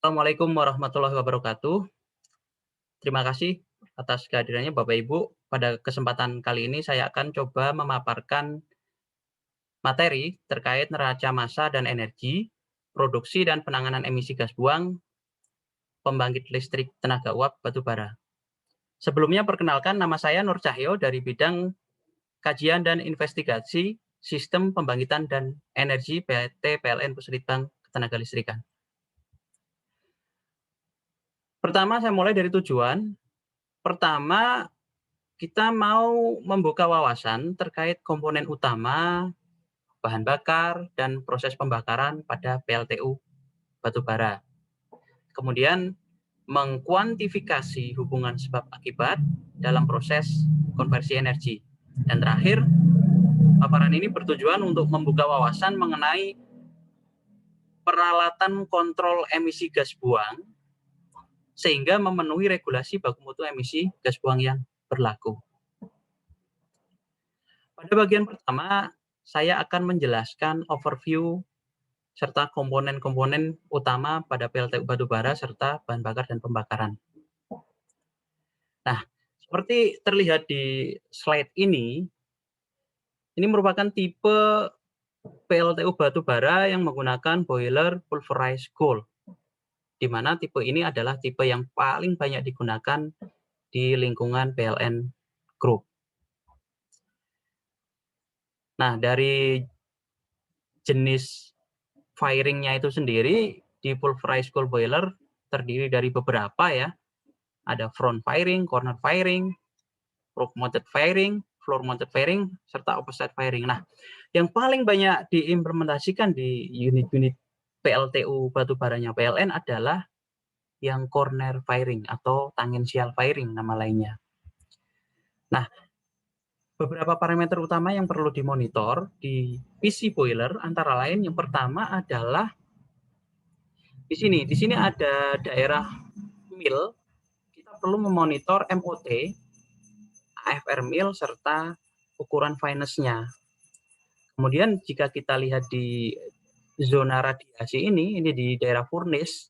Assalamualaikum warahmatullahi wabarakatuh. Terima kasih atas kehadirannya Bapak Ibu. Pada kesempatan kali ini saya akan coba memaparkan materi terkait neraca massa dan energi, produksi dan penanganan emisi gas buang, pembangkit listrik tenaga uap batubara. Sebelumnya perkenalkan, nama saya Nur Cahyo dari bidang kajian dan investigasi sistem pembangkitan dan energi PT PLN Pusritbang Ketenagalistrikan. Pertama saya mulai dari tujuan. Pertama, kita mau membuka wawasan terkait komponen utama, bahan bakar, dan proses pembakaran pada PLTU batubara. Kemudian mengkuantifikasi hubungan sebab akibat dalam proses konversi energi. Dan terakhir, paparan ini bertujuan untuk membuka wawasan mengenai peralatan kontrol emisi gas buang sehingga memenuhi regulasi baku mutu emisi gas buang yang berlaku. Pada bagian pertama, saya akan menjelaskan overview serta komponen-komponen utama pada PLTU batubara serta bahan bakar dan pembakaran. Nah, seperti terlihat di slide ini merupakan tipe PLTU batubara yang menggunakan boiler pulverized gold, di mana tipe ini adalah tipe yang paling banyak digunakan di lingkungan PLN Group. Nah, dari jenis firing-nya itu sendiri di pulverized gold boiler terdiri dari beberapa ya. Ada front firing, corner firing, roof mounted firing, floor mounted firing, serta opposite firing. Nah, yang paling banyak diimplementasikan di unit-unit PLTU batubaranya PLN adalah yang corner firing atau tangential firing nama lainnya. Nah, beberapa parameter utama yang perlu dimonitor di PC boiler antara lain yang pertama adalah di sini ada daerah mil, kita perlu memonitor MOT, AFR mil, serta ukuran fineness-nya. Kemudian jika kita lihat di zona radiasi ini di daerah furnace,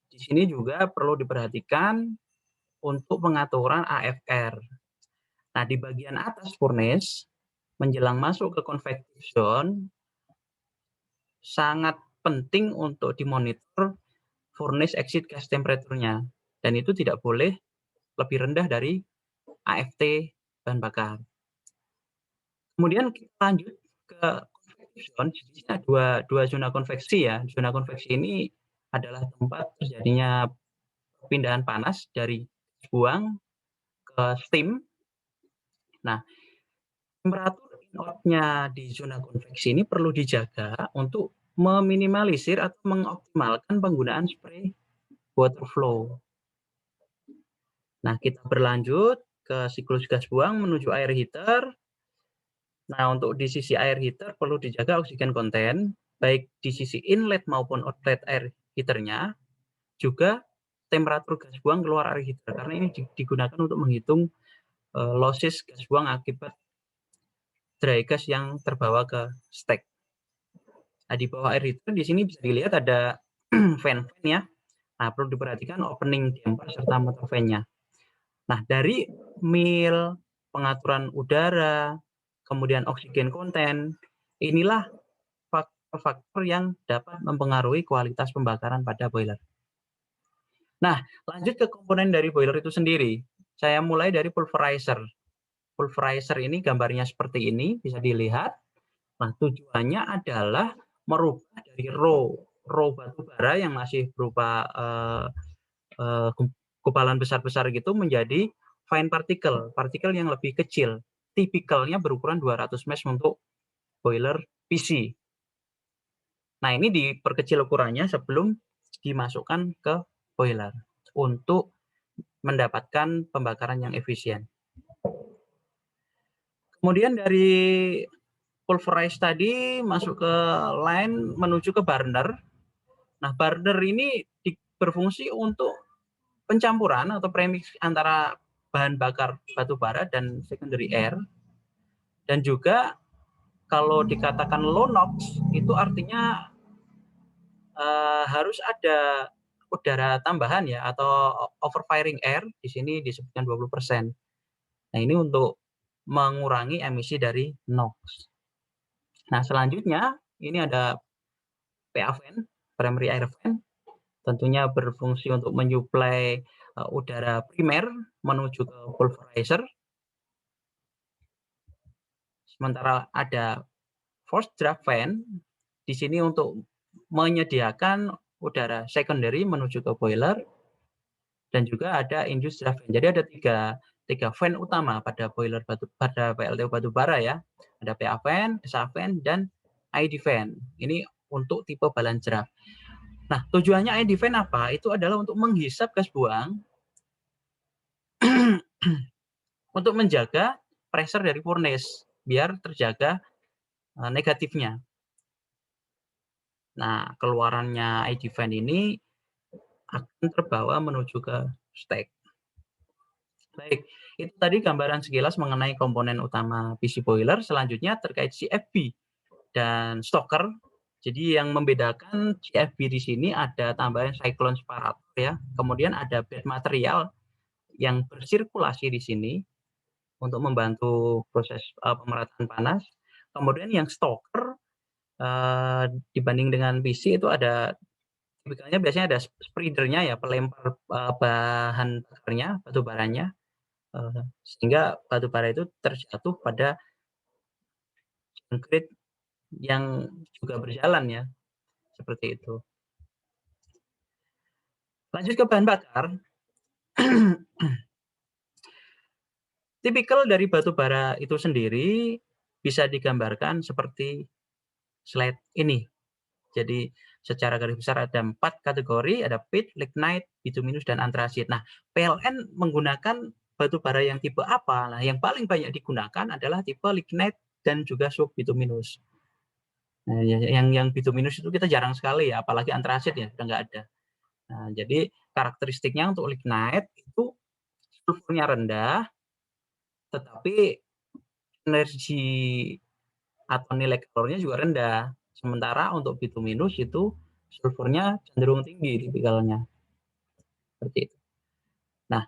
di sini juga perlu diperhatikan untuk pengaturan AFR. Nah, di bagian atas furnace, menjelang masuk ke convective zone, sangat penting untuk dimonitor furnace exit gas temperature-nya. Dan itu tidak boleh lebih rendah dari AFT bahan bakar. Kemudian kita lanjut ke convective zone. Di sini ada dua zona konveksi ya. Zona konveksi ini adalah tempat terjadinya perpindahan panas dari buang ke steam. Nah, temperatur in-out-nya di zona konveksi ini perlu dijaga untuk meminimalisir atau mengoptimalkan penggunaan spray water flow. Nah, kita berlanjut ke siklus gas buang menuju air heater. Nah, untuk di sisi air heater perlu dijaga oksigen konten, baik di sisi inlet maupun outlet air heater-nya, juga temperatur gas buang keluar air heater, karena ini digunakan untuk menghitung losses gas buang akibat dry gas yang terbawa ke stack. Nah, di bawah air heater di sini bisa dilihat ada fan ya. Nah, perlu diperhatikan opening damper serta motor fan-nya. Nah, dari mil, pengaturan udara, kemudian oksigen konten, inilah faktor-faktor yang dapat mempengaruhi kualitas pembakaran pada boiler. Nah, lanjut ke komponen dari boiler itu sendiri. Saya mulai dari pulverizer. Pulverizer ini gambarnya seperti ini, bisa dilihat. Nah, tujuannya adalah merubah dari raw batubara yang masih berupa gumpalan besar-besar gitu menjadi fine partikel yang lebih kecil. Tipikalnya berukuran 200 mesh untuk boiler PC. Nah, ini diperkecil ukurannya sebelum dimasukkan ke boiler untuk mendapatkan pembakaran yang efisien. Kemudian dari pulverize tadi masuk ke line menuju ke burner. Nah, burner ini berfungsi untuk pencampuran atau premix antara bahan bakar batu bara dan secondary air. Dan juga kalau dikatakan low NOx itu artinya harus ada udara tambahan ya, atau overfiring air, di sini disebutkan 20%. Nah, ini untuk mengurangi emisi dari NOx. Nah, selanjutnya ini ada PA fan, primary air fan, tentunya berfungsi untuk menyuplai udara primer menuju ke pulverizer. Sementara ada forced draft fan, di sini untuk menyediakan udara secondary menuju ke boiler, dan juga ada induced draft fan. Jadi ada tiga fan utama pada pada PLTU batubara ya. Ada PA fan, SA fan, dan ID fan. Ini untuk tipe balance draft. Nah, tujuannya ID fan apa? Itu adalah untuk menghisap gas buang untuk menjaga pressure dari furnace biar terjaga negatifnya. Nah, keluarannya ID fan ini akan terbawa menuju ke stack. Baik, itu tadi gambaran sekilas mengenai komponen utama PC boiler. Selanjutnya terkait CFB dan stoker. Jadi yang membedakan CFB di sini ada tambahan cyclone separator ya. Kemudian ada bed material yang bersirkulasi di sini untuk membantu proses pemerataan panas. Kemudian yang stoker dibanding dengan PC itu ada tipikalnya biasanya ada spreader-nya ya, pelempar bahan bakarnya, batu baranya, sehingga batu bara itu terjatuh pada konkrit yang juga berjalan ya, seperti itu. Lanjut ke bahan bakar. Tipikal dari batu bara itu sendiri bisa digambarkan seperti slide ini. Jadi secara garis besar ada 4 kategori, ada pit, lignite, bituminous, dan antrasit. Nah, PLN menggunakan batu bara yang tipe apa? Nah, yang paling banyak digunakan adalah tipe lignite dan juga subbituminous. Nah, yang bituminous itu kita jarang sekali ya, apalagi antrasit ya, udah nggak ada. Nah, jadi karakteristiknya untuk lignite itu sulfurnya rendah, tetapi energi atau nilai kalorinya juga rendah. Sementara untuk bituminous itu sulfurnya cenderung tinggi tipikalnya. Seperti itu. Nah,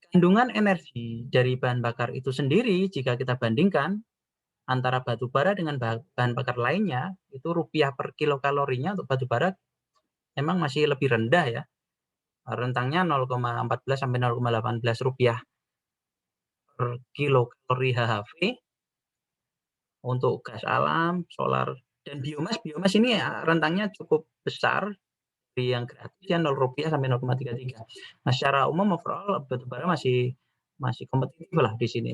kandungan energi dari bahan bakar itu sendiri jika kita bandingkan antara batu bara dengan bahan bakar lainnya, itu rupiah per kilokalorinya untuk batu bara memang masih lebih rendah ya. Rentangnya 0,14 sampai 0,18 rupiah per kilokalori HHV. Untuk gas alam, solar, dan biomas. Biomas ini ya rentangnya cukup besar, dari yang gratis ya Rp0 sampai 0,33. Nah, secara umum overall batubara masih kompetitif lah di sini.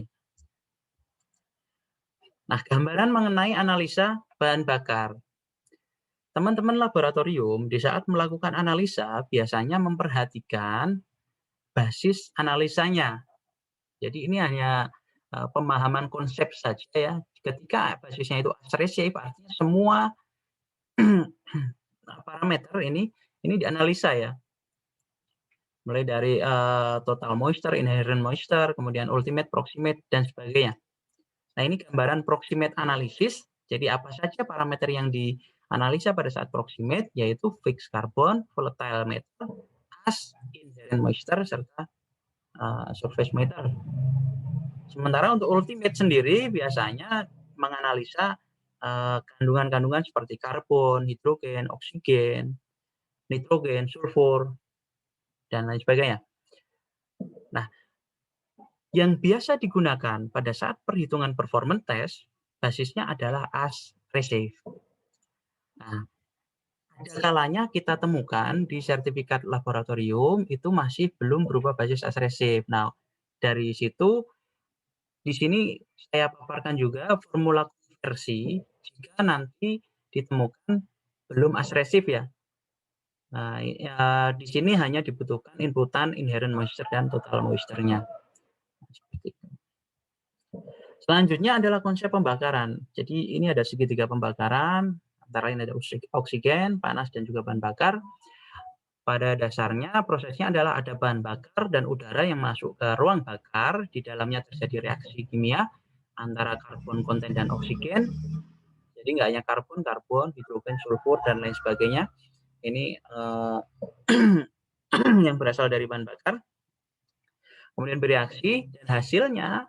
Nah, gambaran mengenai analisa bahan bakar. Teman-teman laboratorium di saat melakukan analisa biasanya memperhatikan basis analisanya. Jadi ini hanya pemahaman konsep saja ya. Ketika basisnya itu agresif, artinya semua parameter ini dianalisa ya. Mulai dari total moisture, inherent moisture, kemudian ultimate, proximate, dan sebagainya. Nah, ini gambaran proximate analysis. Jadi apa saja parameter yang dianalisa pada saat proximate, yaitu fixed carbon, volatile matter, as, inherent moisture, serta surface matter. Sementara untuk ultimate sendiri biasanya menganalisa kandungan-kandungan seperti karbon, hidrogen, oksigen, nitrogen, sulfur, dan lain sebagainya. Nah, yang biasa digunakan pada saat perhitungan performance test, basisnya adalah as receive. Nah, ada kalanya kita temukan di sertifikat laboratorium itu masih belum berubah basis as receive. Nah, dari situ di sini saya paparkan juga formula konversi jika nanti ditemukan belum as receive ya. Nah, di sini hanya dibutuhkan inputan inherent moisture dan total moisture-nya. Selanjutnya adalah konsep pembakaran. Jadi ini ada segitiga pembakaran, antara lain ada oksigen, panas, dan juga bahan bakar. Pada dasarnya prosesnya adalah ada bahan bakar dan udara yang masuk ke ruang bakar. Di dalamnya terjadi reaksi kimia antara karbon konten dan oksigen. Jadi nggak hanya karbon, hidrogen, sulfur, dan lain sebagainya. Ini yang berasal dari bahan bakar, kemudian bereaksi dan hasilnya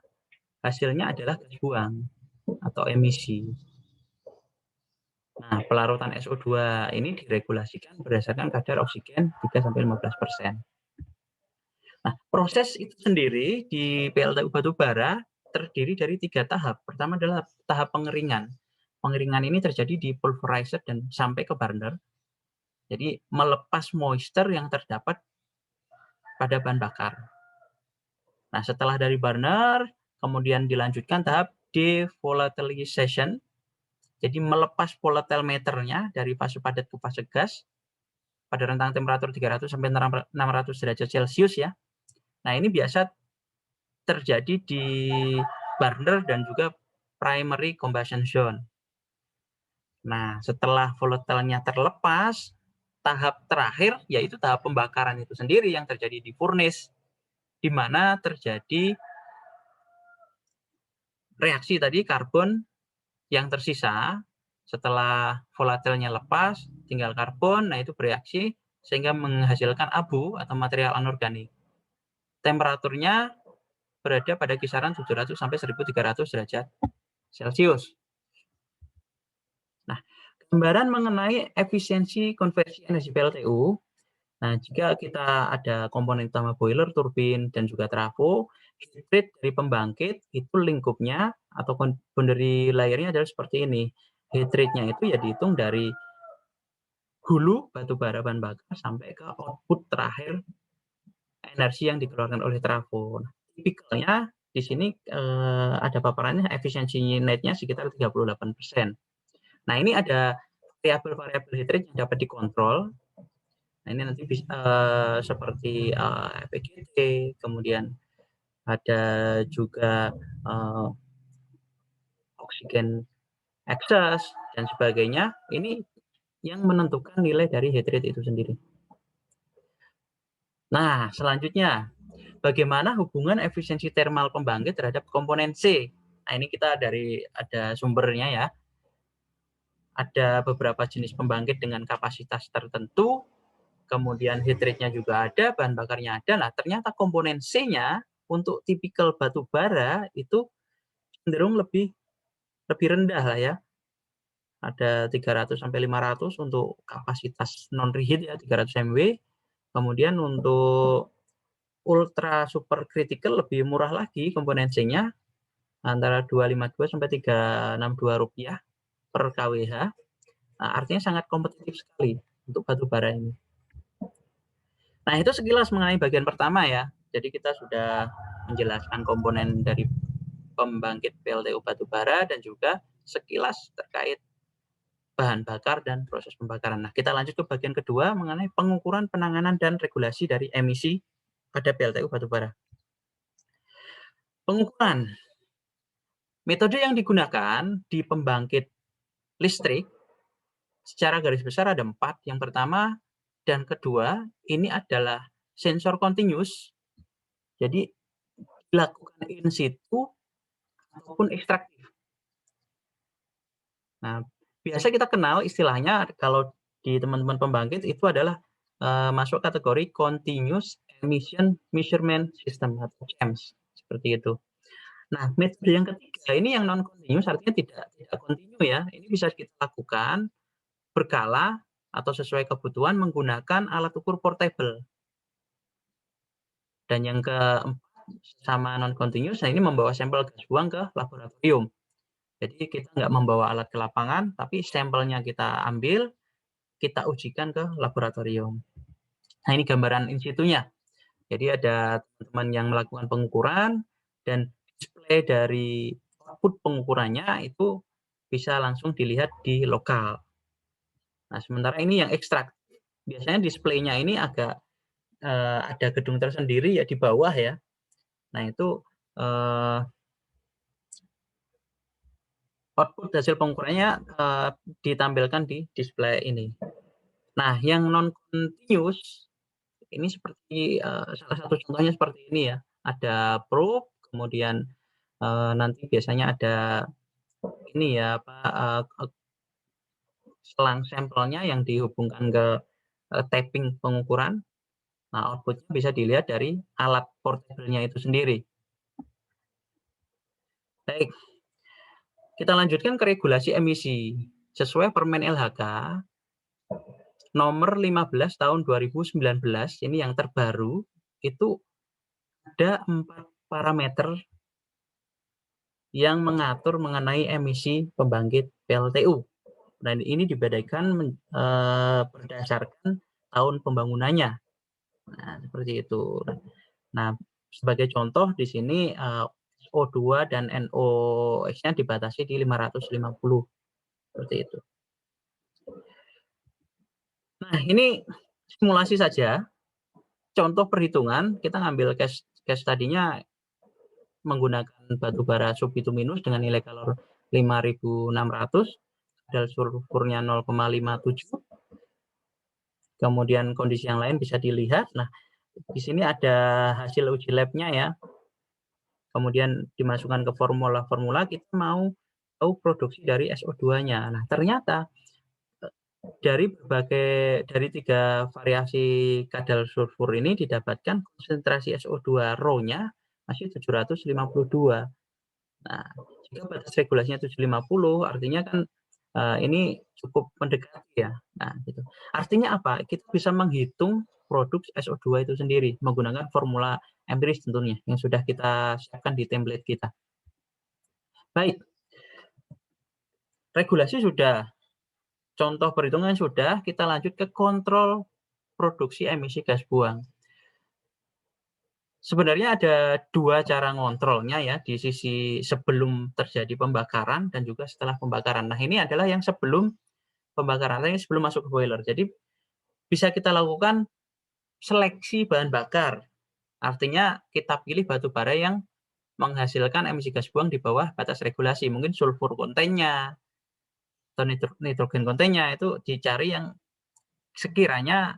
adalah gas buang atau emisi. Nah, pelarutan SO2 ini diregulasikan berdasarkan kadar oksigen 3-15%. Nah, proses itu sendiri di PLTU batubara terdiri dari 3 tahap. Pertama adalah tahap pengeringan. Pengeringan ini terjadi di pulverizer dan sampai ke burner. Jadi melepas moisture yang terdapat pada bahan bakar. Nah, setelah dari burner, kemudian dilanjutkan tahap devolatilization. Jadi melepas volatile matter-nya dari fase padat ke fase gas pada rentang temperatur 300 sampai 600 derajat Celcius ya. Nah, ini biasa terjadi di burner dan juga primary combustion zone. Nah, setelah volatilenya terlepas, tahap terakhir yaitu tahap pembakaran itu sendiri yang terjadi di furnace, di mana terjadi reaksi tadi karbon yang tersisa setelah volatilnya lepas, tinggal karbon, nah itu bereaksi sehingga menghasilkan abu atau material anorganik. Temperaturnya berada pada kisaran 700 sampai 1300 derajat Celcius. Nah, gambaran mengenai efisiensi konversi energi PLTU. Nah, jika kita ada komponen utama boiler, turbin, dan juga trafo, heat rate dari pembangkit itu lingkupnya atau boundary layer-nya adalah seperti ini. Heat rate-nya itu ya dihitung dari hulu batu bara bahan bakar sampai ke output terakhir energi yang dikeluarkan oleh trafo. Nah, tipikalnya di sini ada paparannya efisiensi netnya sekitar 38%. Nah, ini ada variabel-variabel heat rate yang dapat dikontrol. Nah, ini nanti seperti PGT, kemudian ada juga oksigen excess dan sebagainya. Ini yang menentukan nilai dari heat rate itu sendiri. Nah, selanjutnya, bagaimana hubungan efisiensi thermal pembangkit terhadap komponen C? Nah, ini kita ada sumbernya ya. Ada beberapa jenis pembangkit dengan kapasitas tertentu, kemudian heat rate-nya juga ada, bahan bakarnya ada. Nah, ternyata komponen C-nya untuk tipikal batu bara itu cenderung lebih rendah lah ya. Ada 300 sampai 500 untuk kapasitas non reheat ya, 300 MW. Kemudian untuk ultra super critical lebih murah lagi komponen C-nya antara 252 sampai 362 rupiah per kWh. Nah, artinya sangat kompetitif sekali untuk batu bara ini. Nah, itu sekilas mengenai bagian pertama ya. Jadi kita sudah menjelaskan komponen dari pembangkit PLTU batubara dan juga sekilas terkait bahan bakar dan proses pembakaran. Nah, kita lanjut ke bagian kedua mengenai pengukuran, penanganan, dan regulasi dari emisi pada PLTU batubara. Pengukuran. Metode yang digunakan di pembangkit listrik secara garis besar ada 4. Yang pertama dan kedua ini adalah sensor continuous. Jadi dilakukan in situ ataupun ekstraktif. Nah, biasa kita kenal istilahnya kalau di teman-teman pembangkit itu adalah masuk kategori Continuous Emission Measurement System atau CEMS, seperti itu. Nah, metode yang ketiga ini yang non continuous artinya tidak kontinu ya. Ini bisa kita lakukan berkala atau sesuai kebutuhan menggunakan alat ukur portable. Dan yang keempat sama non continuous, nah ini membawa sampel gas buang ke laboratorium. Jadi kita nggak membawa alat ke lapangan, tapi sampelnya kita ambil, kita ujikan ke laboratorium. Nah, ini gambaran in situ-nya. Jadi ada teman-teman yang melakukan pengukuran dan display dari output pengukurannya itu bisa langsung dilihat di lokal. Nah, sementara ini yang ekstrak. Biasanya display-nya ini agak ada gedung tersendiri ya di bawah ya. Nah, itu output hasil pengukurannya ditampilkan di display ini. Nah, yang non continuous ini seperti salah satu contohnya seperti ini ya. Ada probe, kemudian nanti biasanya ada ini ya selang sampelnya yang dihubungkan ke tapping pengukuran. Nah, output-nya bisa dilihat dari alat portable-nya itu sendiri. Baik, kita lanjutkan ke regulasi emisi. Sesuai Permen LHK nomor 15 tahun 2019, ini yang terbaru, itu ada 4 parameter yang mengatur mengenai emisi pembangkit PLTU. Dan ini dibedakan berdasarkan tahun pembangunannya. Nah, seperti itu. Nah, sebagai contoh di sini O2 dan NOx-nya dibatasi di 550 seperti itu. Nah, ini simulasi saja. Contoh perhitungan, kita ngambil case tadinya menggunakan batu bara subbituminus dengan nilai kalor 5.600, kadar sulfurnya 0,57. Kemudian kondisi yang lain bisa dilihat. Nah, di sini ada hasil uji lab-nya ya. Kemudian dimasukkan ke formula-formula, kita mau tahu produksi dari SO2-nya. Nah, ternyata dari 3 variasi kadar sulfur ini didapatkan konsentrasi SO2 raw-nya masih 752. Nah, jika batas regulasinya 750, artinya kan ini cukup mendekati ya. Nah, gitu. Artinya apa? Kita bisa menghitung produk SO2 itu sendiri menggunakan formula empiris tentunya yang sudah kita siapkan di template kita. Baik, regulasi sudah, contoh perhitungan sudah, kita lanjut ke kontrol produksi emisi gas buang. Sebenarnya ada 2 cara ngontrolnya ya, di sisi sebelum terjadi pembakaran dan juga setelah pembakaran. Nah, ini adalah yang sebelum pembakaran, ini sebelum masuk ke boiler. Jadi bisa kita lakukan seleksi bahan bakar. Artinya kita pilih batu bara yang menghasilkan emisi gas buang di bawah batas regulasi. Mungkin sulfur kontennya atau nitrogen kontennya itu dicari yang sekiranya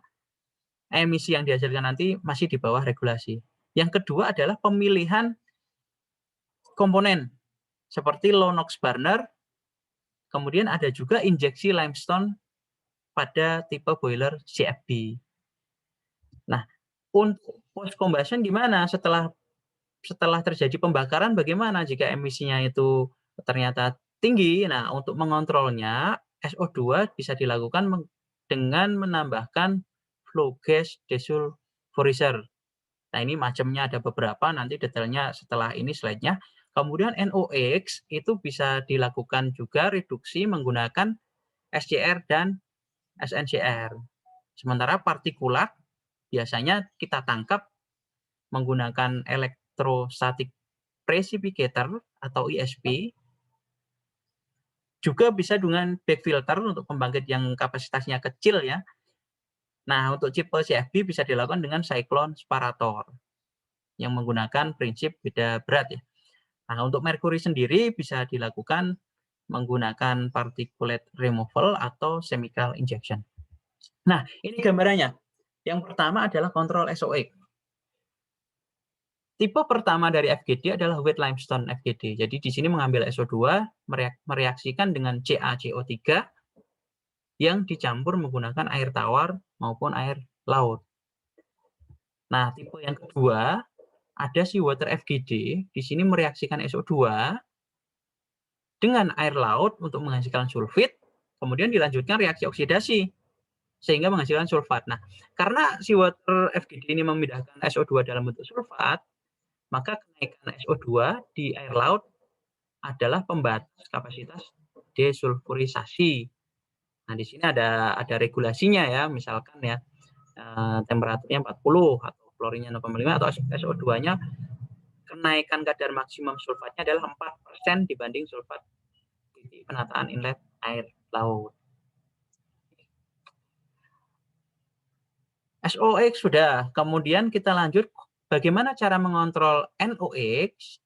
emisi yang dihasilkan nanti masih di bawah regulasi. Yang kedua adalah pemilihan komponen seperti low NOx burner, kemudian ada juga injeksi limestone pada tipe boiler CFB. Nah, untuk post combustion gimana? Setelah terjadi pembakaran bagaimana jika emisinya itu ternyata tinggi? Nah, untuk mengontrolnya SO2 bisa dilakukan dengan menambahkan flue gas desulfurizer. Nah, ini macamnya ada beberapa, nanti detailnya setelah ini slide-nya. Kemudian NOx itu bisa dilakukan juga reduksi menggunakan SCR dan SNCR. Sementara partikulat biasanya kita tangkap menggunakan electrostatic precipitator atau ESP. Juga bisa dengan back filter untuk pembangkit yang kapasitasnya kecil ya. Nah, untuk tipe CFB bisa dilakukan dengan cyclone separator yang menggunakan prinsip beda berat ya. Nah, untuk merkuri sendiri bisa dilakukan menggunakan particulate removal atau chemical injection. Nah, ini gambarannya. Yang pertama adalah kontrol SOx. Tipe pertama dari FGD adalah wet limestone FGD. Jadi di sini mengambil SO2, mereaksikan dengan CaCO3 yang dicampur menggunakan air tawar maupun air laut. Nah, tipe yang kedua ada seawater FGD. Di sini mereaksikan SO2 dengan air laut untuk menghasilkan sulfit, kemudian dilanjutkan reaksi oksidasi sehingga menghasilkan sulfat. Nah, karena seawater FGD ini memindahkan SO2 dalam bentuk sulfat, maka kenaikan SO2 di air laut adalah pembatas kapasitas desulfurisasi. Nah, di sini ada regulasinya ya, misalkan ya temperaturnya 40 atau klorinnya 0,5 atau SO2-nya kenaikan kadar maksimum sulfatnya adalah 4% dibanding sulfat titik penataan inlet air laut. SOx sudah, kemudian kita lanjut bagaimana cara mengontrol NOx.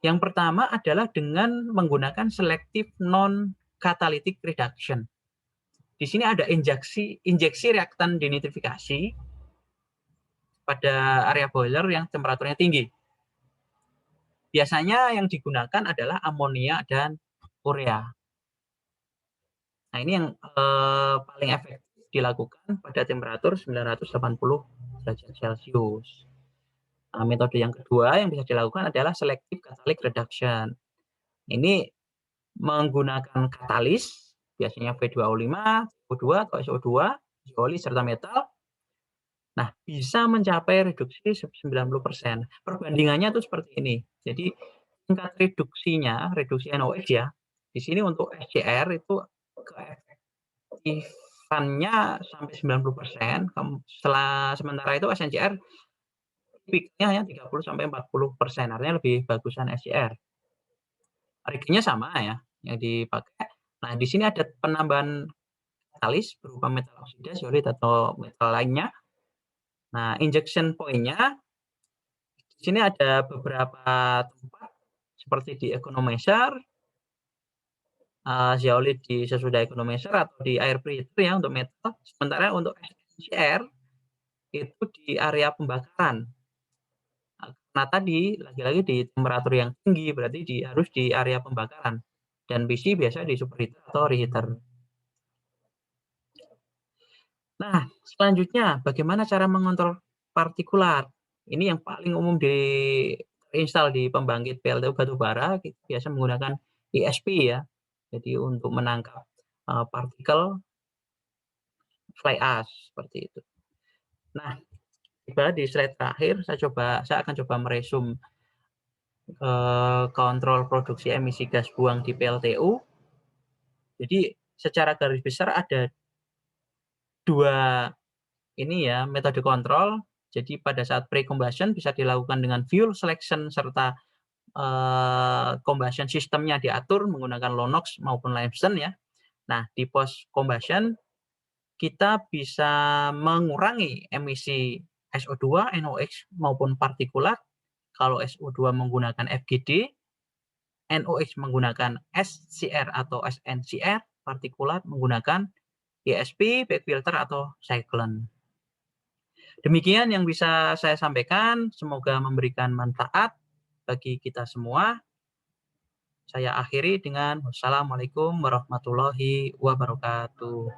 Yang pertama adalah dengan menggunakan selective non-catalytic reduction. Di sini ada injeksi reaktan denitrifikasi pada area boiler yang temperaturnya tinggi. Biasanya yang digunakan adalah amonia dan urea. Nah, ini yang paling efektif dilakukan pada temperatur 980 derajat Celcius. Nah, metode yang kedua yang bisa dilakukan adalah selective catalytic reduction. Ini menggunakan katalis, biasanya V2O5, O2 atau SO2, oli serta metal. Nah, bisa mencapai reduksi 90%. Perbandingannya tuh seperti ini. Jadi tingkat reduksi NOx ya. Di sini untuk SCR itu keefektifannya sampai 90%. Sementara itu SNCR peak-nya hanya 30-40%. Artinya lebih bagusan SCR. Reagenya sama ya yang dipakai. Nah, di sini ada penambahan katalis berupa metal oksida, solid atau metal lainnya. Nah, injection point-nya di sini ada beberapa tempat seperti di economizer, zeolit di sesudah economizer atau di air filter ya untuk metal. Sementara untuk SNCR itu di area pembakaran. Nah, tadi lagi-lagi di temperatur yang tinggi berarti harus di area pembakaran. Dan PC biasa di superheater atau reheater. Nah, selanjutnya bagaimana cara mengontrol partikulat? Ini yang paling umum diinstal di pembangkit PLTU batubara, kita biasa menggunakan ESP ya. Jadi untuk menangkap partikel fly ash seperti itu. Nah, tiba di slide terakhir saya akan coba meresum kontrol produksi emisi gas buang di PLTU. Jadi secara garis besar ada dua ini ya metode kontrol. Jadi pada saat pre-combustion bisa dilakukan dengan fuel selection serta combustion sistemnya diatur menggunakan low NOx maupun limestone ya. Nah, di post combustion kita bisa mengurangi emisi SO2, NOx maupun partikulat. Kalau SO2 menggunakan FGD, NOx menggunakan SCR atau SNCR, partikulat menggunakan ESP, back filter atau cyclone. Demikian yang bisa saya sampaikan, semoga memberikan manfaat bagi kita semua. Saya akhiri dengan wassalamualaikum warahmatullahi wabarakatuh.